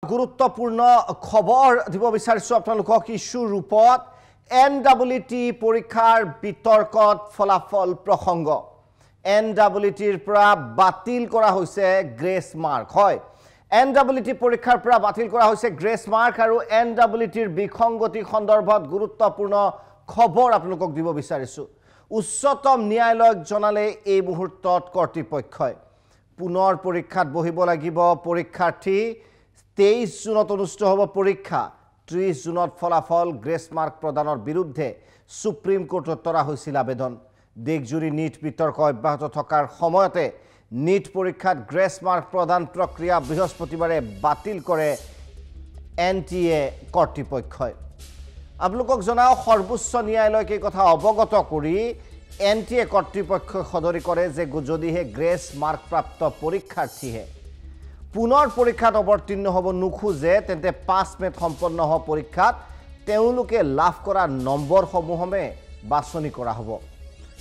গুৰুত্বপূৰ্ণ খবৰ দিব বিচাৰিছো আপোনালোকক ইস্যু ৰূপত এনডব্লিউটি পৰীক্ষাৰ বিতৰ্কত ফলাফল প্ৰসংগ এনডব্লিউটিৰ পৰা বাতিল কৰা হৈছে গ্ৰেছ মাৰ্ক হয় এনডব্লিউটি পৰীক্ষাৰ পৰা বাতিল কৰা হৈছে গ্ৰেছ মাৰ্ক আৰু এনডব্লিউটিৰ বিসংগতি সন্দৰ্ভত গুৰুত্বপূৰ্ণ খবৰ আপোনালোকক দিব বিচাৰিছো উচ্চতম ন্যায়ালয়ক জনালে এই মুহূৰ্তত কৰ্তৃপক্ষই পুনৰ পৰীক্ষাত বহিব লাগিব পৰীক্ষাৰ্থী 23 জুনত অনুষ্ঠিত হ'ব পৰীক্ষা 30 জুনত ফলাফল গ্ৰেছ মাৰ্ক প্ৰদানৰ বিৰুদ্ধে সুপ্ৰিম কোৰ্টত তৰা হৈছিল আবেদন দেশজুৰি নিট বিতৰ্ক অব্যাহত থকাৰ সময়তে নিট পৰীক্ষাত গ্ৰেছ মাৰ্ক প্ৰদান প্ৰক্ৰিয়া বৃহস্পতিবাৰে বাতিল কৰে এনটিএ কৰ্তৃপক্ষই আপোনালোকক জনাও সৰ্বোচ্চ ন্যায়ালয়ক এই কথা অৱগত কৰি এনটিএ কৰ্তৃপক্ষই সদৰি কৰে যে যদিহে গ্ৰেছ মাৰ্ক প্ৰাপ্ত পৰীক্ষাৰ্থীহে পুনৰ পৰীক্ষাত অৱতীৰ্ণ হ'ব নোখোজে তেন্তে 5 মেত সম্পন্ন হ'ব পৰীক্ষাত তেওঁলোকে লাভ কৰা নম্বৰসমূহমে বাছনি কৰা হ'ব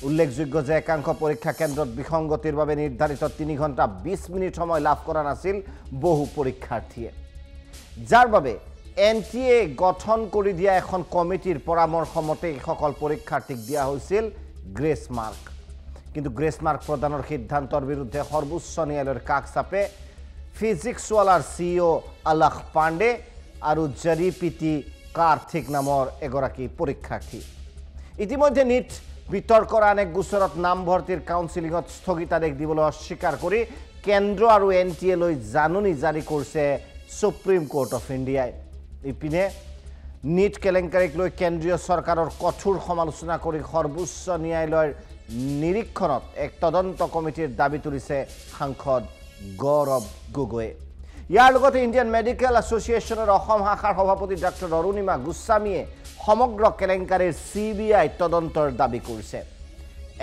উল্লেখযোগ্য যে একাংশ পৰীক্ষা কেন্দ্ৰত বিসংগতিৰ বাবে নিৰ্ধাৰিত 3 ঘণ্টা 20 মিনিট সময় লাভ কৰা নাছিল বহু পৰীক্ষাৰ্থীয়ে যাৰ বাবে এনটিএ গঠন কৰি দিয়া এখন কমিটিৰ পৰামৰ্শ মতে সকল পৰীক্ষাৰ্থীক দিয়া হৈছিল গ্ৰেছ মাৰ্ক কিন্তু গ্ৰেছ মাৰ্ক প্ৰদানৰ সিদ্ধান্তৰ বিৰুদ্ধে সৰ্বোচ্চ ন্যায়ালয়ৰ কাষ চাপে ফিজিক্সৱালাৰ সিইও আলাখ পাণ্ডে আৰু জৰিপিটি কাৰ্থিক নামৰ এগৰাকী পৰীক্ষাৰ্থী ইতিমধ্যে নিট বিতৰ্কৰ আনেক গোচৰত নামভৰ্তিৰ কাউন্সিলিঙত স্থগিতাদেশ দিবলৈ অস্বীকাৰ কৰি কেন্দ্ৰ আৰু এনটিএ লৈ জাননী জাৰি কৰিছে সুপ্ৰিম কোৰ্ট অফ ইণ্ডিয়াই ইপিনে নিট কেলেংকাৰীক লৈ কেন্দ্ৰীয় চৰকাৰৰ কঠোৰ সমালোচনা কৰি সৰ্বোচ্চ ন্যায়ালয়ৰ নিৰীক্ষণত এক তদন্ত কমিটিৰ দাবী তুলিছে সাংসদ গৌৰৱ গগৈ ইয়াৰ লগতে ইণ্ডিয়ান মেডিকেল এছ'চিয়েশ্যনৰ অসম শাখাৰ সভাপতি ডক্টৰ অৰুণিমা গোস্বামীয়ে সমগ্ৰ কেলেংকাৰীৰ চিবিআই তদন্তৰ দাবী কৰিছে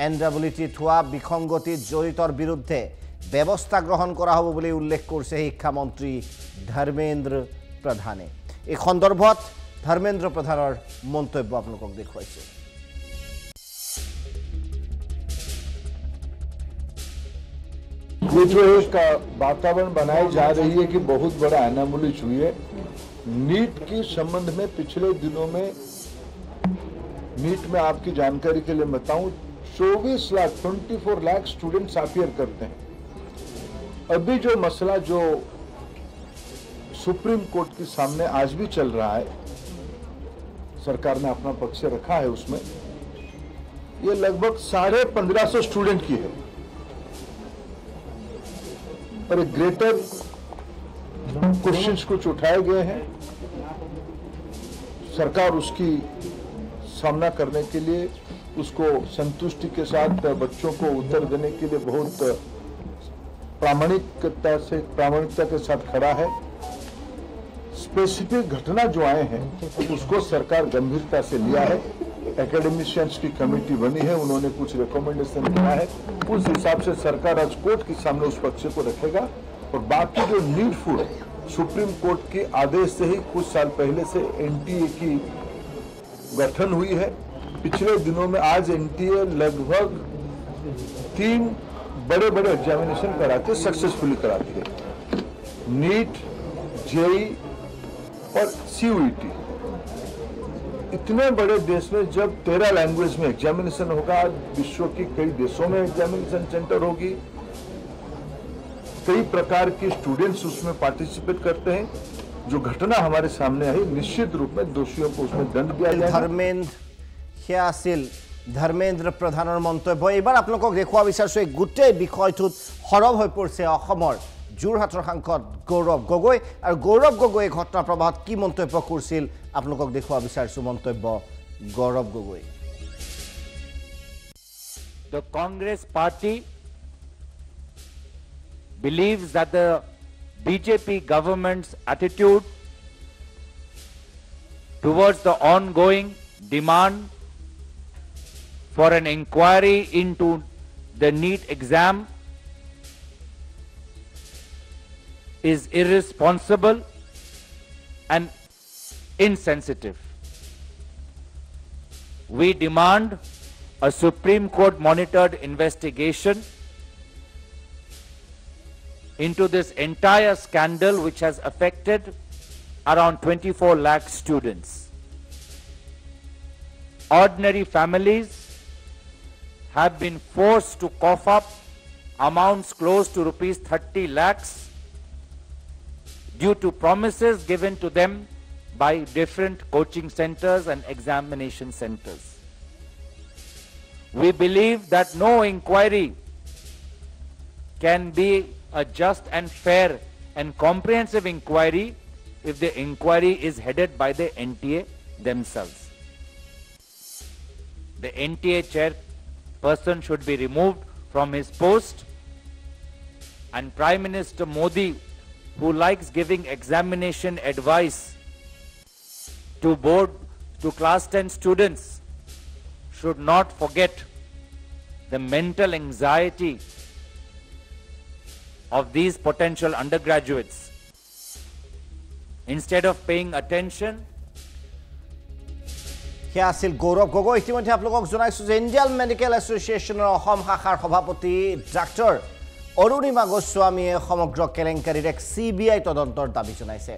এনডব্লিউটিত হোৱা বিসংগতিত জড়িতৰ বিৰুদ্ধে ব্যৱস্থা গ্ৰহণ কৰা হ'ব বুলি উল্লেখ কৰিছে শিক্ষামন্ত্ৰী ধৰ্মেন্দ্ৰ প্ৰধানে এই সন্দৰ্ভত ধৰ্মেন্দ্ৰ প্ৰধানৰ মন্তব্য আপোনালোকক দেখুৱাইছে ये जो एक वातावरण बनाई जा रही है कि बहुत बड़ा एनामोली हुई है नीट के संबंध में पिछले दिनों में नीट में आपकी जानकारी के लिए बताऊं 24 लाख स्टूडेंट्स अपियर करते हैं अभी जो मसला जो सुप्रीम कोर्ट के सामने आज भी चल रहा है सरकार ने अपना पक्ष रखा है उसमें ये लगभग 1550 स्टूडेंट की है पर ग्रेटर क्वेश्चंस कुछ उठाए गए हैं सरकार उसकी सामना करने के लिए उसको संतुष्टि के साथ बच्चों को उत्तर देने के लिए बहुत प्रामाणिकता के साथ खड़ा है स्पेसिफिक घटना जो आए हैं उसको सरकार गंभीरता से लिया है एकेडमिशियंस की कमेटी बनी है उन्होंने कुछ रिकमेंडेशन किया है उस हिसाब से सरकार आज कोर्ट के सामने उस पक्ष को रखेगा और बाकी जो नीडफुल सुप्रीम कोर्ट के आदेश से ही कुछ साल पहले से एनटीए की गठन हुई है पिछले दिनों में आज एनटीए लगभग 3 बड़े एग्जामिनेशन कराते सक्सेसफुली कराती है नीट जेई और सीयूईटी इतने बड़े देश में जब 13 लैंग्वेज में एग्जामिनेशन होगा विश्व की कई देशों में एग्जामिनेशन सेंटर होगी कई प्रकार के स्टूडेंट्स उसमें पार्टिसिपेट करते हैं जो घटना हमारे सामने आई निश्चित रूप में दोषियों को उसमें दंड दिया जाएगा ধৰ্মেন্দ্ৰ প্ৰধানৰ মন্তব্য এবাৰ আপোনালোকক দেখুৱা বিচাৰিছো এই গোটেই বিষয়টোত হৰব হৈ পৰিছে অসমৰ যোৰহাটৰ সাংসদ গৌৰৱ গগৈ আৰু গৌৰৱ গগৈ ঘটনা প্ৰবাহত কি মন্তব্য কৰিছিল আপোনালোকক দেখুৱা বিচাৰিছো মন্তব্য Gaurav Gogoi The Congress party believes that the BJP government's attitude towards the ongoing demand for an inquiry into the NEET exam is irresponsible and insensitive. We demand a Supreme Court monitored investigation into this entire scandal which has affected around 24 lakh students. Ordinary families have been forced to cough up amounts close to rupees 30 lakhs due to promises given to them by different coaching centers and examination centers. We believe that no inquiry can be a just and fair and comprehensive inquiry if the inquiry is headed by the NTA themselves. The NTA chairperson should be removed from his post, and Prime Minister Modi, who likes giving examination advice to class 10 students, should not forget the mental anxiety of these potential undergraduates. Instead of paying attention, here আছিল গৌৰৱ গগৈ ইতিমধ্যে আপোনালোকক জনাইছো যে Indian medical এছ'চিয়েশ্যনৰ Assam শাখাৰ সভাপতি doctor Arunima গোস্বামীয়ে সমগ্ৰ কেলেংকাৰীৰ এক CBI তদন্তৰ দাবী জনাইছে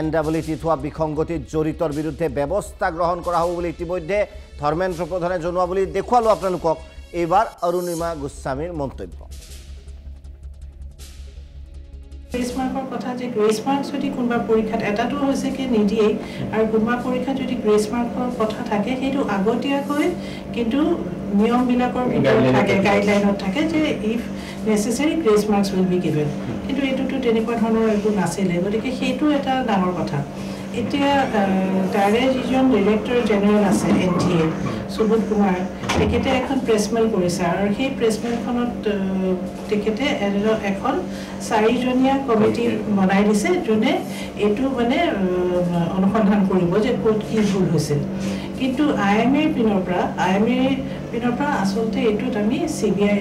NWT হোৱা বিসংগতিত জড়িতৰ বিৰুদ্ধে ব্যৱস্থা গ্ৰহণ কৰা হ'ব বুলি ইতিমধ্যে ধৰ্মেন্দ্ৰ প্ৰধানে জনোৱা বুলি দেখুৱালো আপোনালোকক এইবাৰ অৰুণিমা গোস্বামীৰ মন্তব্য গ্ৰেস মাৰ্কৰ কথা যে গ্ৰেস মাৰ্ক যদি কোনবা পৰীক্ষাত এটাটো হৈছে কি নিদিয়ে আৰু কোনবা পৰীক্ষা যদি গ্ৰেস মাৰ্কৰ কথা থাকে সেইটো আগতীয়াকৈ কিন্তু নিয়ম বিলাকৰ ভিতৰত থাকে গাইডলাইনত থাকে যে if necessary grace marks will be given কিন্তু এটোটো তেনেকুৱা ধৰণৰ একো নাছিলে গতিকে সেইটো এটা ডাঙৰ কথা এতিয়া তাৰে যিজন ডিৰেক্টৰ জেনেৰেল আছে NTA সুবোধ কুমাৰ তেখেতে এখন প্ৰেছমেল কৰিছে আৰু সেই প্ৰেছমেলখনত তেখেতে এখন 4জনীয়া কমিটি বনাই দিছে যোনে এটো মানে অনুসন্ধান কৰিব যে ক'ত কি ভুল হৈছে কিন্তু IMA পিনৰ পৰা আসলতে এটোত আমি CBI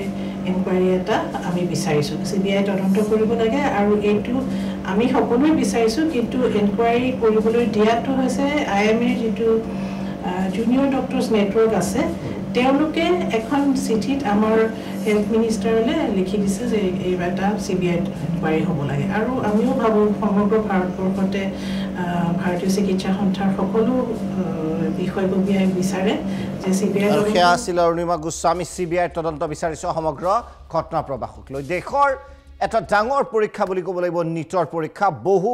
ইনকুৱাৰী এটা আমি বিচাৰিছো CBI তদন্ত কৰিব লাগে আৰু এটো আমি সকলোৱে বিচাৰিছো কিন্তু ইনকুৱাৰী কৰিবলৈ দিয়াটো হৈছে IMA যেটো জুনিয়ৰ ডক্টৰছ নেটৱৰ্ক আছে তেওঁলোকে এখন চিঠিত আমাৰ হেলথ মিনিষ্টাৰলে লিখি দিছে যে এই এটা CBI ইনকুৱাৰী হ'ব লাগে আৰু আমিও ভাবো সমগ্ৰ ভাৰতবৰ্ষতে ভাৰতীয় চিকিৎসা সন্থাৰ সকলো বিষয়ববীয়াই বিচাৰে যে CBI আছিল অৰুণিমা গোস্বামী CBI তদন্ত বিচাৰিছে সমগ্ৰ ঘটনা প্ৰবাহক লৈ দেশৰ এটা ডাঙৰ পৰীক্ষা বুলি ক'ব লাগিব নিটৰ পৰীক্ষা বহু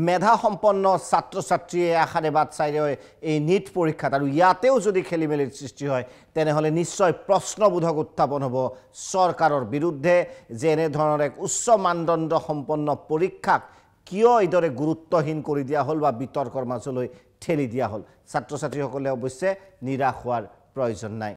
মেধা সম্পন্ন ছাত্ৰ ছাত্ৰীয়ে আশাৰে বাট চাই ৰয় এই নিট পৰীক্ষাত আৰু ইয়াতেও যদি খেলিমেলিৰ সৃষ্টি হয় তেনেহলে নিশ্চয় প্ৰশ্নবোধক উত্থাপন হ'ব চৰকাৰৰ বিৰুদ্ধে যে এনে ধৰণৰ এক উচ্চ মানদণ্ড সম্পন্ন পৰীক্ষাক কিয় ইদৰে গুৰুত্বহীন কৰি দিয়া হ'ল বা বিতৰ্কৰ মাজলৈ ঠেলি দিয়া হ'ল ছাত্ৰ ছাত্ৰীসকলে অৱশ্যে নিৰাশ হোৱাৰ প্ৰয়োজন নাই